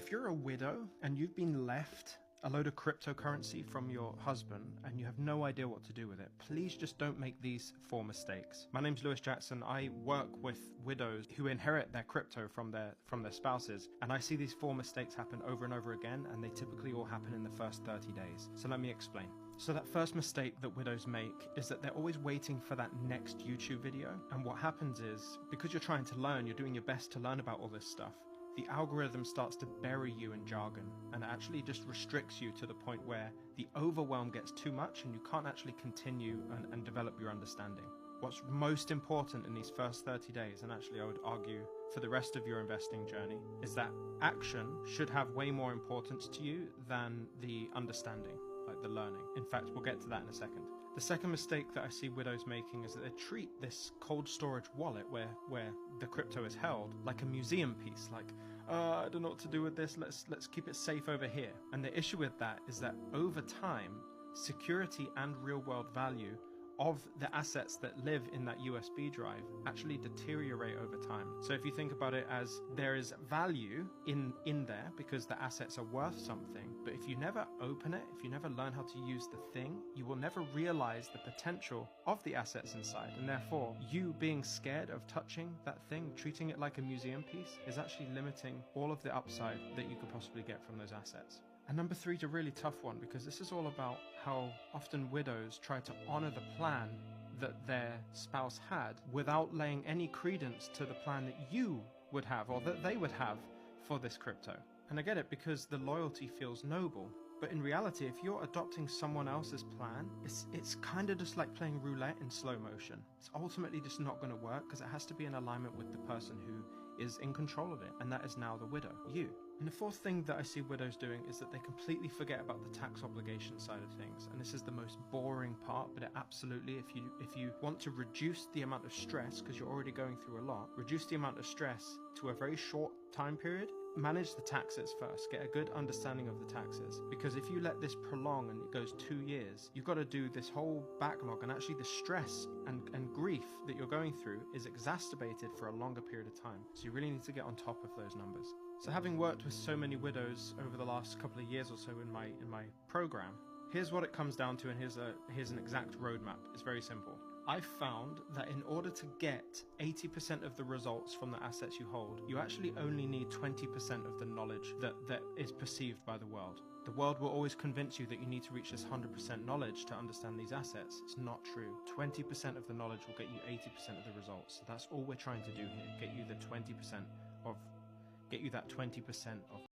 If you're a widow and you've been left a load of cryptocurrency from your husband and you have no idea what to do with it, please just don't make these 4 mistakes. My name's Lewis Jackson. I work with widows who inherit their crypto from their spouses, and I see these 4 mistakes happen over and over again, and they typically all happen in the first 30 days. So let me explain. So that first mistake that widows make is that they're always waiting for that next YouTube video. And what happens is, because you're trying to learn, you're doing your best to learn about all this stuff, the algorithm starts to bury you in jargon and actually just restricts you to the point where the overwhelm gets too much and you can't actually continue and develop your understanding. What's most important in these first 30 days, and actually I would argue for the rest of your investing journey, is that action should have way more importance to you than the understanding, like the learning. In fact, we'll get to that in a second. The second mistake that I see widows making is that they treat this cold storage wallet where the crypto is held like a museum piece, like, I don't know what to do with this, let's keep it safe over here. And the issue with that is that over time, security and real world value of the assets that live in that USB drive actually deteriorate over time. So if you think about it as there is value in there because the assets are worth something, but if you never open it, if you never learn how to use the thing, you will never realize the potential of the assets inside. And therefore, you being scared of touching that thing, treating it like a museum piece, is actually limiting all of the upside that you could possibly get from those assets. And number 3 is a really tough one, because this is all about how often widows try to honor the plan that their spouse had without laying any credence to the plan that you would have or that they would have for this crypto. And I get it, because the loyalty feels noble. But in reality, if you're adopting someone else's plan, it's kind of just like playing roulette in slow motion. It's ultimately just not going to work, because it has to be in alignment with the person who is in control of it, and that is now the widow, you. And the fourth thing that I see widows doing is that they completely forget about the tax obligation side of things. And this is the most boring part, but it absolutely, if you want to reduce the amount of stress, because you're already going through a lot, reduce the amount of stress to a very short time period, manage the taxes first, get a good understanding of the taxes. Because if you let this prolong and it goes 2 years, you've got to do this whole backlog, and actually the stress and grief that you're going through is exacerbated for a longer period of time. So you really need to get on top of those numbers. So having worked with so many widows over the last couple of years or so in my program, here's what it comes down to, and here's an exact roadmap. It's very simple. I've found that in order to get 80% of the results from the assets you hold, you actually only need 20% of the knowledge that is perceived by the world. The world will always convince you that you need to reach this 100% knowledge to understand these assets. It's not true. 20% of the knowledge will get you 80% of the results. So that's all we're trying to do here. Get you that 20% of